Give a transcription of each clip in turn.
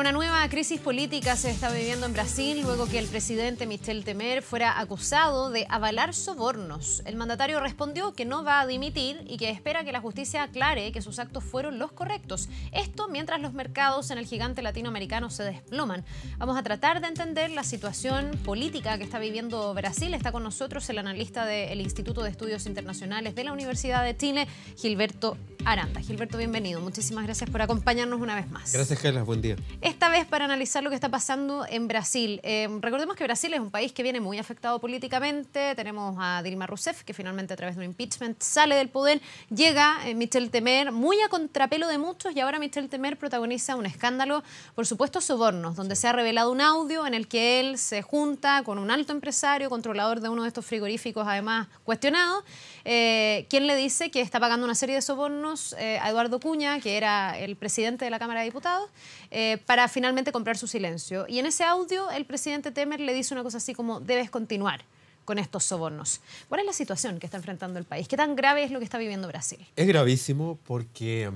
Una nueva crisis política se está viviendo en Brasil luego que el presidente Michel Temer fuera acusado de avalar sobornos. El mandatario respondió que no va a dimitir y que espera que la justicia aclare que sus actos fueron los correctos. Esto mientras los mercados en el gigante latinoamericano se desploman. Vamos a tratar de entender la situación política que está viviendo Brasil. Está con nosotros el analista del Instituto de Estudios Internacionales de la Universidad de Chile, Gilberto Aranda. Gilberto, bienvenido. Muchísimas gracias por acompañarnos una vez más. Gracias, Carla. Buen día. Esta vez para analizar lo que está pasando en Brasil. Recordemos que Brasil es un país que viene muy afectado políticamente. Tenemos a Dilma Rousseff, que finalmente a través de un impeachment sale del poder. Llega Michel Temer, muy a contrapelo de muchos, y ahora Michel Temer protagoniza un escándalo por supuestos sobornos, donde se ha revelado un audio en el que él se junta con un alto empresario, controlador de uno de estos frigoríficos, además cuestionado, quien le dice que está pagando una serie de sobornos a Eduardo Cunha, que era el presidente de la Cámara de Diputados, para finalmente comprar su silencio. Y en ese audio el presidente Temer le dice una cosa así como: debes continuar con estos sobornos. ¿Cuál es la situación que está enfrentando el país? ¿Qué tan grave es lo que está viviendo Brasil? Es gravísimo porque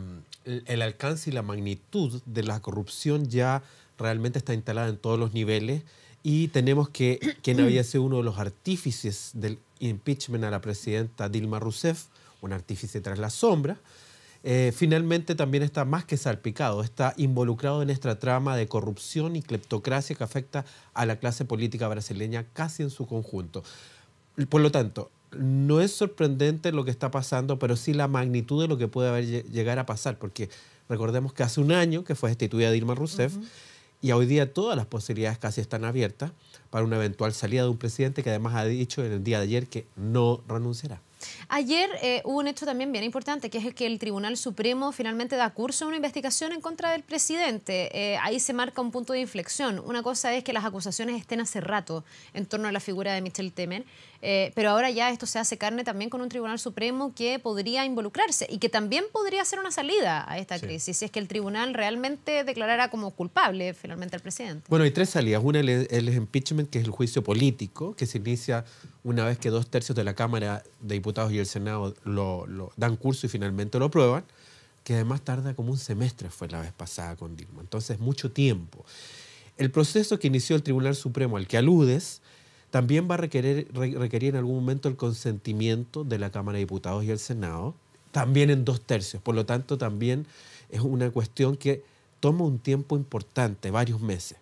el alcance y la magnitud de la corrupción ya realmente está instalada en todos los niveles, y tenemos que quien había sido uno de los artífices del impeachment a la presidenta Dilma Rousseff, un artífice tras la sombra, finalmente también está más que salpicado, está involucrado en esta trama de corrupción y cleptocracia que afecta a la clase política brasileña casi en su conjunto. Por lo tanto, no es sorprendente lo que está pasando, pero sí la magnitud de lo que puede llegar a pasar, porque recordemos que hace un año que fue destituida Dilma Rousseff, y hoy día todas las posibilidades casi están abiertas para una eventual salida de un presidente que además ha dicho en el día de ayer que no renunciará. Ayer hubo un hecho también bien importante, que es el que el Tribunal Supremo finalmente da curso a una investigación en contra del presidente. Ahí se marca un punto de inflexión. Una cosa es que las acusaciones estén hace rato en torno a la figura de Michel Temer, pero ahora ya esto se hace carne también con un Tribunal Supremo que podría involucrarse y que también podría ser una salida a esta crisis, si es que el tribunal realmente declarara como culpable finalmente al presidente. Bueno, hay tres salidas. Una es el impeachment, que es el juicio político, que se inicia una vez que 2/3 de la Cámara de Diputados y el Senado lo dan curso y finalmente lo aprueban, que además tarda como un semestre, fue la vez pasada con Dilma. Entonces, mucho tiempo. El proceso que inició el Tribunal Supremo al que aludes también va a requerir en algún momento el consentimiento de la Cámara de Diputados y el Senado, también en 2/3. Por lo tanto, también es una cuestión que toma un tiempo importante, varios meses.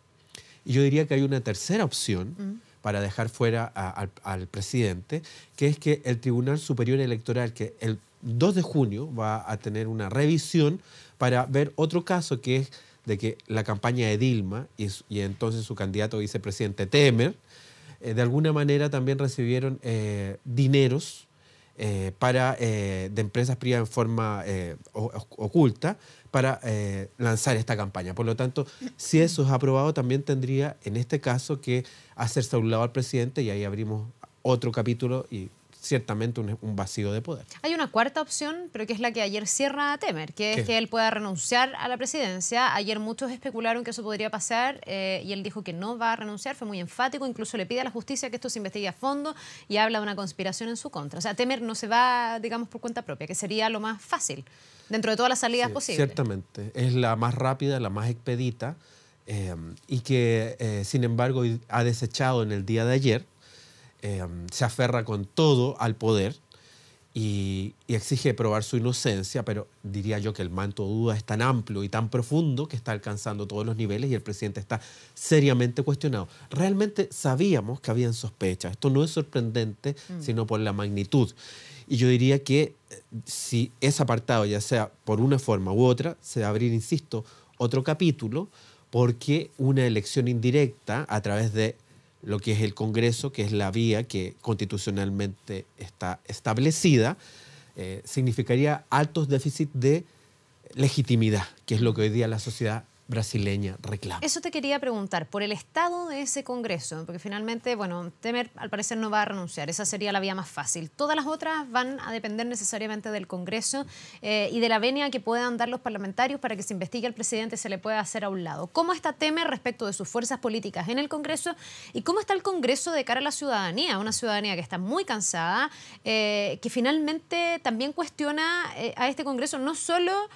Y yo diría que hay una tercera opción para dejar fuera al presidente, que es que el Tribunal Superior Electoral, que el 2 de junio va a tener una revisión para ver otro caso, que es de que la campaña de Dilma y entonces su candidato vicepresidente Temer, de alguna manera también recibieron dineros de empresas privadas en forma oculta para lanzar esta campaña. Por lo tanto, si eso es aprobado, también tendría en este caso que hacerse a un lado al presidente, y ahí abrimos otro capítulo y ciertamente un vacío de poder. Hay una cuarta opción, pero que es la que ayer cierra a Temer, que es que él pueda renunciar a la presidencia. Ayer muchos especularon que eso podría pasar y él dijo que no va a renunciar, fue muy enfático, incluso le pide a la justicia que esto se investigue a fondo y habla de una conspiración en su contra. O sea, Temer no se va, digamos, por cuenta propia, que sería lo más fácil dentro de todas las salidas posibles. Ciertamente, es la más rápida, la más expedita, y que, sin embargo, ha desechado en el día de ayer. Se aferra con todo al poder y exige probar su inocencia, pero diría yo que el manto de duda es tan amplio y tan profundo que está alcanzando todos los niveles y el presidente está seriamente cuestionado. Realmente sabíamos que habían sospechas. Esto no es sorprendente, sino por la magnitud. Y yo diría que si es apartado, ya sea por una forma u otra, se va a abrir, insisto, otro capítulo, porque una elección indirecta a través de lo que es el Congreso, que es la vía que constitucionalmente está establecida, significaría altos déficits de legitimidad, que es lo que hoy día la sociedad brasileña reclama. Eso te quería preguntar, por el estado de ese Congreso, porque finalmente, bueno, Temer al parecer no va a renunciar, esa sería la vía más fácil. Todas las otras van a depender necesariamente del Congreso y de la venia que puedan dar los parlamentarios para que se investigue al presidente y se le pueda hacer a un lado. ¿Cómo está Temer respecto de sus fuerzas políticas en el Congreso y cómo está el Congreso de cara a la ciudadanía? Una ciudadanía que está muy cansada, que finalmente también cuestiona a este Congreso no solo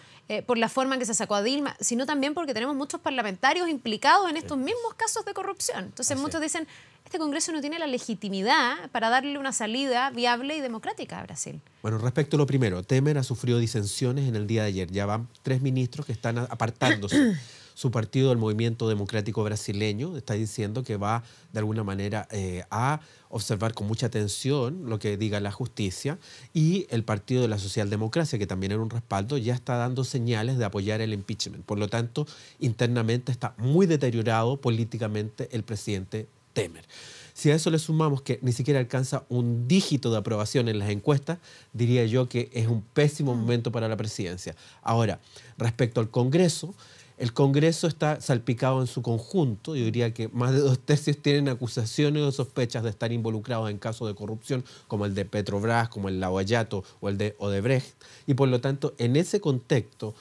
por la forma en que se sacó a Dilma, sino también porque tenemos muchos parlamentarios implicados en estos mismos casos de corrupción. Entonces muchos dicen, este Congreso no tiene la legitimidad para darle una salida viable y democrática a Brasil. Bueno, respecto a lo primero, Temer ha sufrido disensiones en el día de ayer. Ya van 3 ministros que están apartándose. Su partido, el Movimiento Democrático Brasileño, está diciendo que va de alguna manera a observar con mucha atención lo que diga la justicia, y el Partido de la Socialdemocracia, que también era un respaldo, ya está dando señales de apoyar el impeachment. Por lo tanto, internamente está muy deteriorado políticamente el presidente Temer. Si a eso le sumamos que ni siquiera alcanza un dígito de aprobación en las encuestas, diría yo que es un pésimo momento para la presidencia. Ahora, respecto al Congreso, el Congreso está salpicado en su conjunto. Yo diría que más de 2/3 tienen acusaciones o sospechas de estar involucrados en casos de corrupción, como el de Petrobras, como el Lavallato o el de Odebrecht. Y por lo tanto, en ese contexto,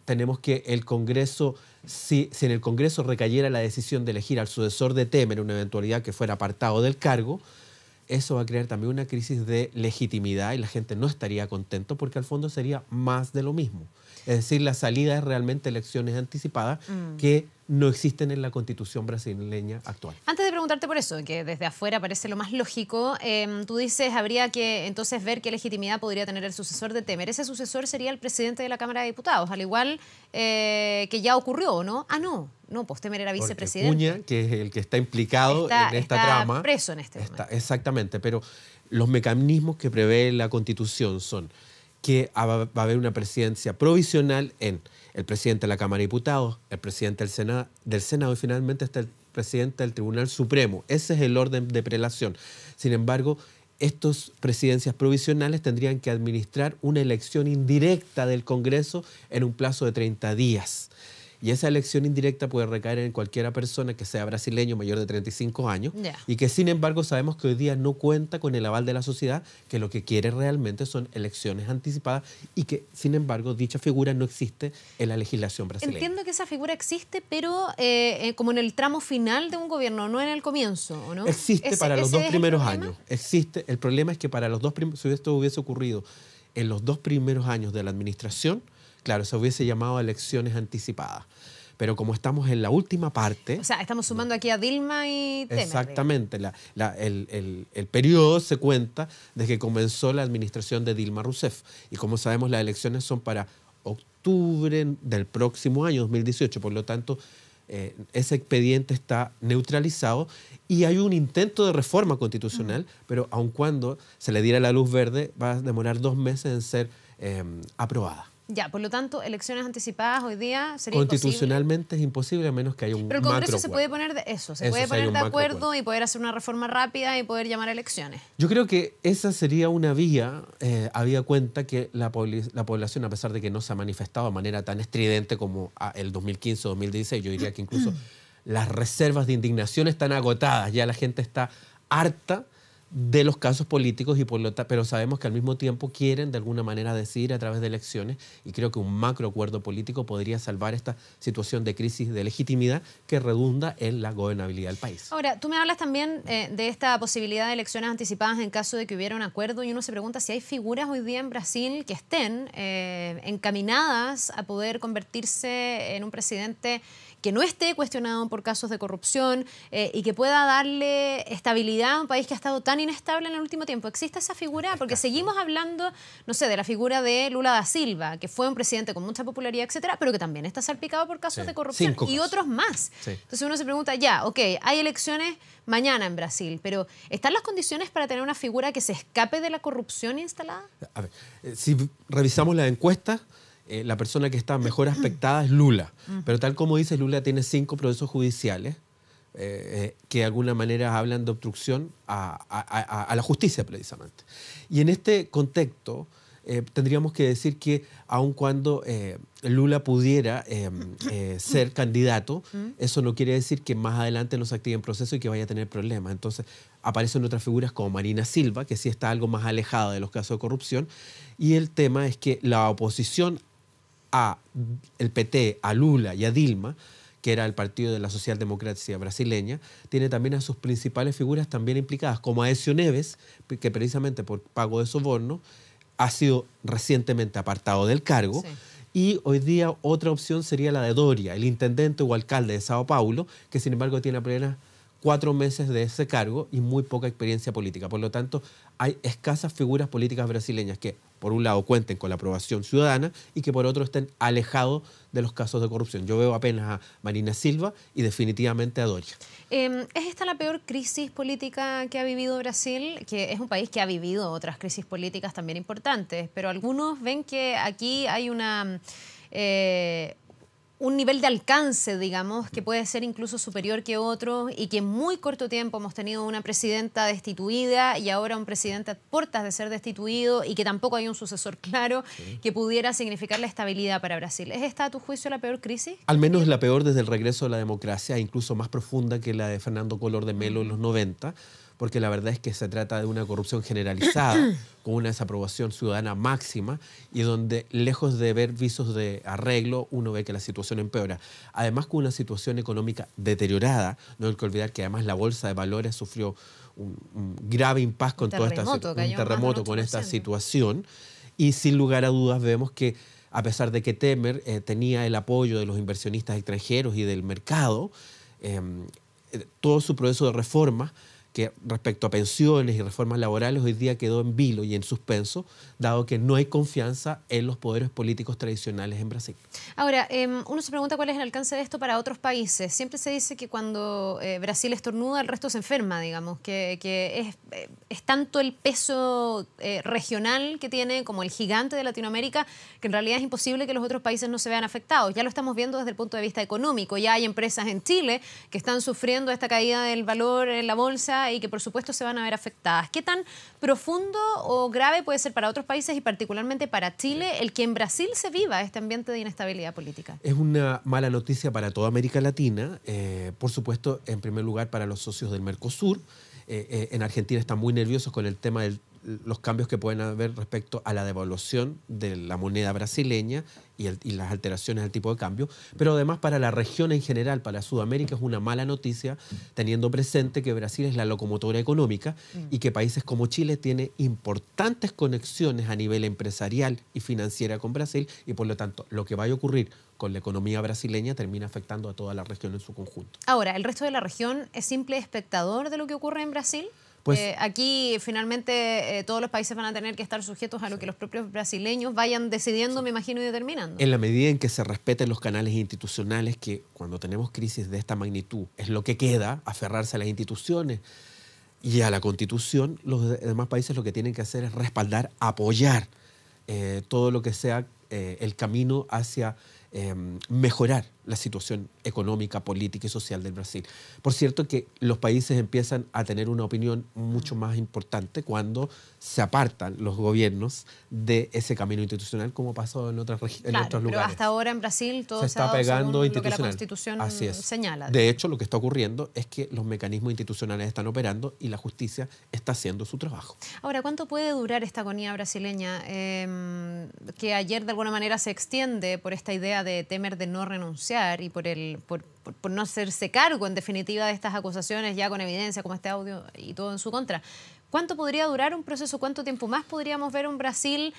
tenemos que el Congreso, si en el Congreso recayera la decisión de elegir al sucesor de Temer, una eventualidad que fuera apartado del cargo, eso va a crear también una crisis de legitimidad y la gente no estaría contento porque al fondo sería más de lo mismo. Es decir, la salida es realmente elecciones anticipadas que no existen en la Constitución brasileña actual. Antes de preguntarte por eso, que desde afuera parece lo más lógico, tú dices, habría que entonces ver qué legitimidad podría tener el sucesor de Temer. Ese sucesor sería el presidente de la Cámara de Diputados, al igual que ya ocurrió, ¿no? Ah, no, pues Temer era vicepresidente. Porque Cunha, que es el que está implicado en esta trama. Está preso en este momento. Exactamente, pero los mecanismos que prevé la Constitución son que va a haber una presidencia provisional en el presidente de la Cámara de Diputados, el presidente del Senado y finalmente está el presidente del Tribunal Supremo. Ese es el orden de prelación. Sin embargo, estas presidencias provisionales tendrían que administrar una elección indirecta del Congreso en un plazo de 30 días. Y esa elección indirecta puede recaer en cualquiera persona que sea brasileño mayor de 35 años y que sin embargo sabemos que hoy día no cuenta con el aval de la sociedad, que lo que quiere realmente son elecciones anticipadas y que sin embargo dicha figura no existe en la legislación brasileña. Entiendo que esa figura existe, pero como en el tramo final de un gobierno, no en el comienzo, ¿o no? Existe para los 2 primeros años. Existe. El problema es que para los si esto hubiese ocurrido en los 2 primeros años de la administración, claro, se hubiese llamado elecciones anticipadas. Pero como estamos en la última parte... O sea, estamos sumando aquí a Dilma y Temer. Exactamente. El periodo se cuenta desde que comenzó la administración de Dilma Rousseff. Y como sabemos, las elecciones son para octubre del próximo año, 2018. Por lo tanto, ese expediente está neutralizado y hay un intento de reforma constitucional, pero aun cuando se le diera la luz verde, va a demorar 2 meses en ser aprobada. Ya, por lo tanto, elecciones anticipadas hoy día sería constitucionalmente imposible. Es imposible a menos que haya un macroacuerdo. Pero el Congreso se puede poner puede poner de acuerdo y poder hacer una reforma rápida y poder llamar a elecciones. Yo creo que esa sería una vía, habida cuenta que la población, a pesar de que no se ha manifestado de manera tan estridente como el 2015 o 2016, yo diría que incluso las reservas de indignación están agotadas, ya la gente está harta de los casos políticos, pero sabemos que al mismo tiempo quieren de alguna manera decidir a través de elecciones, y creo que un macroacuerdo político podría salvar esta situación de crisis de legitimidad que redunda en la gobernabilidad del país. Ahora, tú me hablas también de esta posibilidad de elecciones anticipadas en caso de que hubiera un acuerdo, y uno se pregunta si hay figuras hoy día en Brasil que estén encaminadas a poder convertirse en un presidente que no esté cuestionado por casos de corrupción y que pueda darle estabilidad a un país que ha estado tan inestable en el último tiempo. ¿Existe esa figura? Porque seguimos hablando, no sé, de la figura de Lula da Silva, que fue un presidente con mucha popularidad, etcétera, pero que también está salpicado por casos de corrupción y otros más. Entonces uno se pregunta, hay elecciones mañana en Brasil, pero ¿están las condiciones para tener una figura que se escape de la corrupción instalada? A ver, si revisamos las encuestas, la persona que está mejor aspectada es Lula. Pero tal como dices, Lula tiene 5 procesos judiciales que de alguna manera hablan de obstrucción a la justicia precisamente. Y en este contexto tendríamos que decir que aun cuando Lula pudiera ser candidato, eso no quiere decir que más adelante no se active en proceso y que vaya a tener problemas. Entonces aparecen otras figuras como Marina Silva, que sí está algo más alejada de los casos de corrupción. Y el tema es que la oposición el PT, a Lula y a Dilma, que era el partido de la socialdemocracia brasileña, tiene también a sus principales figuras también implicadas, como Aécio Neves, que precisamente por pago de soborno ha sido recientemente apartado del cargo, Y hoy día otra opción sería la de Doria, el intendente o alcalde de Sao Paulo, que sin embargo tiene apenas 4 meses de ese cargo y muy poca experiencia política. Por lo tanto, hay escasas figuras políticas brasileñas que, por un lado, cuenten con la aprobación ciudadana y que, por otro, estén alejados de los casos de corrupción. Yo veo apenas a Marina Silva y definitivamente a Doria. ¿Es esta la peor crisis política que ha vivido Brasil? Que es un país que ha vivido otras crisis políticas también importantes, pero algunos ven que aquí hay un nivel de alcance, digamos, que puede ser incluso superior que otros y que en muy corto tiempo hemos tenido una presidenta destituida y ahora un presidente a puertas de ser destituido y que tampoco hay un sucesor claro que pudiera significar la estabilidad para Brasil. ¿Es esta, a tu juicio, la peor crisis? Al menos la peor desde el regreso de la democracia, incluso más profunda que la de Fernando Collor de Mello en los 90, porque la verdad es que se trata de una corrupción generalizada, con una desaprobación ciudadana máxima y donde, lejos de ver visos de arreglo, uno ve que la situación empeora. Además, con una situación económica deteriorada, no hay que olvidar que además la bolsa de valores sufrió un grave impasse con toda un terremoto con esta situación, y sin lugar a dudas vemos que a pesar de que Temer tenía el apoyo de los inversionistas extranjeros y del mercado, todo su proceso de reforma, que respecto a pensiones y reformas laborales, hoy día quedó en vilo y en suspenso, dado que no hay confianza en los poderes políticos tradicionales en Brasil. Ahora, uno se pregunta cuál es el alcance de esto para otros países. Siempre se dice que cuando Brasil estornuda, el resto se enferma, digamos, que es tanto el peso regional que tiene como el gigante de Latinoamérica, que en realidad es imposible que los otros países no se vean afectados. Ya lo estamos viendo desde el punto de vista económico. Ya hay empresas en Chile que están sufriendo esta caída del valor en la bolsa y que por supuesto se van a ver afectadas. ¿Qué tan profundo o grave puede ser para otros países y particularmente para Chile el que en Brasil se viva este ambiente de inestabilidad política? Es una mala noticia para toda América Latina, por supuesto, en primer lugar para los socios del Mercosur. En Argentina están muy nerviosos con el tema de los cambios que pueden haber respecto a la devaluación de la moneda brasileña y las alteraciones al tipo de cambio, pero además para la región en general, para Sudamérica, es una mala noticia, teniendo presente que Brasil es la locomotora económica y que países como Chile tienen importantes conexiones a nivel empresarial y financiera con Brasil, y por lo tanto lo que vaya a ocurrir con la economía brasileña termina afectando a toda la región en su conjunto. Ahora, ¿el resto de la región es simple espectador de lo que ocurre en Brasil? Pues, aquí finalmente todos los países van a tener que estar sujetos a lo que los propios brasileños vayan decidiendo, me imagino, y determinando. En la medida en que se respeten los canales institucionales, que cuando tenemos crisis de esta magnitud es lo que queda, aferrarse a las instituciones y a la Constitución, los demás países lo que tienen que hacer es respaldar, apoyar todo lo que sea el camino hacia mejorar la situación económica, política y social del Brasil. Por cierto que los países empiezan a tener una opinión mucho más importante cuando se apartan los gobiernos de ese camino institucional, como pasó en otros lugares. Pero hasta ahora en Brasil todo se está pegando según lo que la Constitución señala. De hecho, lo que está ocurriendo es que los mecanismos institucionales están operando y la justicia está haciendo su trabajo. Ahora, ¿cuánto puede durar esta agonía brasileña? Que ayer de alguna manera se extiende por esta idea de Temer de no renunciar y por no hacerse cargo, en definitiva, de estas acusaciones ya con evidencia, como este audio y todo en su contra. ¿Cuánto podría durar un proceso? ¿Cuánto tiempo más podríamos ver un Brasil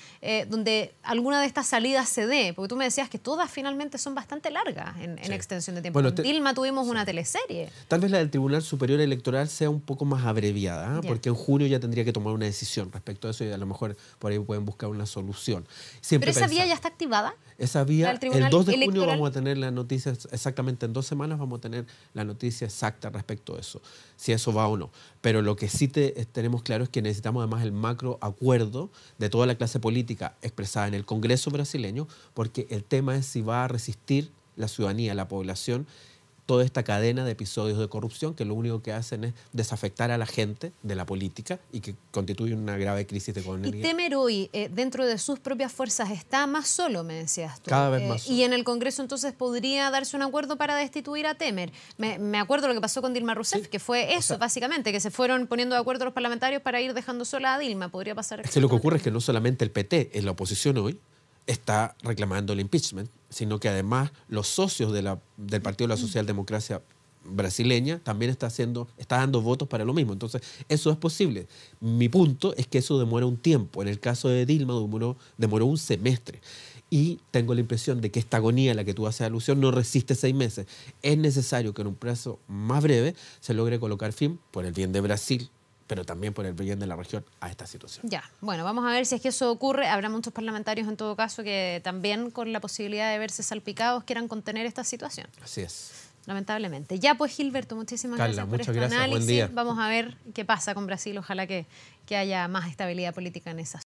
donde alguna de estas salidas se dé? Porque tú me decías que todas finalmente son bastante largas en extensión de tiempo. Bueno, en Dilma tuvimos una teleserie. Tal vez la del Tribunal Superior Electoral sea un poco más abreviada, porque en junio ya tendría que tomar una decisión respecto a eso y a lo mejor por ahí pueden buscar una solución. ¿Pero esa vía ya está activada? Esa vía, el 2 de junio vamos a tener la noticia, exactamente en 2 semanas vamos a tener la noticia exacta respecto a eso, si eso va o no. Pero lo que sí tenemos claro es que necesitamos además el macro acuerdo de toda la clase política expresada en el Congreso brasileño, porque el tema es si va a resistir la ciudadanía, la población, toda esta cadena de episodios de corrupción que lo único que hacen es desafectar a la gente de la política y que constituye una grave crisis de economía. Y Temer hoy, dentro de sus propias fuerzas, está más solo, me decías tú. Cada vez más solo. Y en el Congreso entonces podría darse un acuerdo para destituir a Temer. Me acuerdo lo que pasó con Dilma Rousseff, que fue eso, básicamente, que se fueron poniendo de acuerdo los parlamentarios para ir dejando sola a Dilma. Podría pasar. Es que lo que ocurre es que no solamente el PT en la oposición hoy está reclamando el impeachment, sino que además los socios del Partido de la Socialdemocracia brasileña también está dando votos para lo mismo. Entonces, eso es posible. Mi punto es que eso demora un tiempo. En el caso de Dilma demoró un semestre. Y tengo la impresión de que esta agonía a la que tú haces alusión no resiste 6 meses. Es necesario que en un plazo más breve se logre colocar fin, por el bien de Brasil, pero también por el bien de la región, a esta situación. Ya, bueno, vamos a ver si es que eso ocurre. Habrá muchos parlamentarios en todo caso que también con la posibilidad de verse salpicados quieran contener esta situación. Así es. Lamentablemente. Ya pues, Gilberto, muchísimas Carla, gracias por muchas este gracias. Buen análisis. día. Vamos a ver qué pasa con Brasil. Ojalá que haya más estabilidad política en esa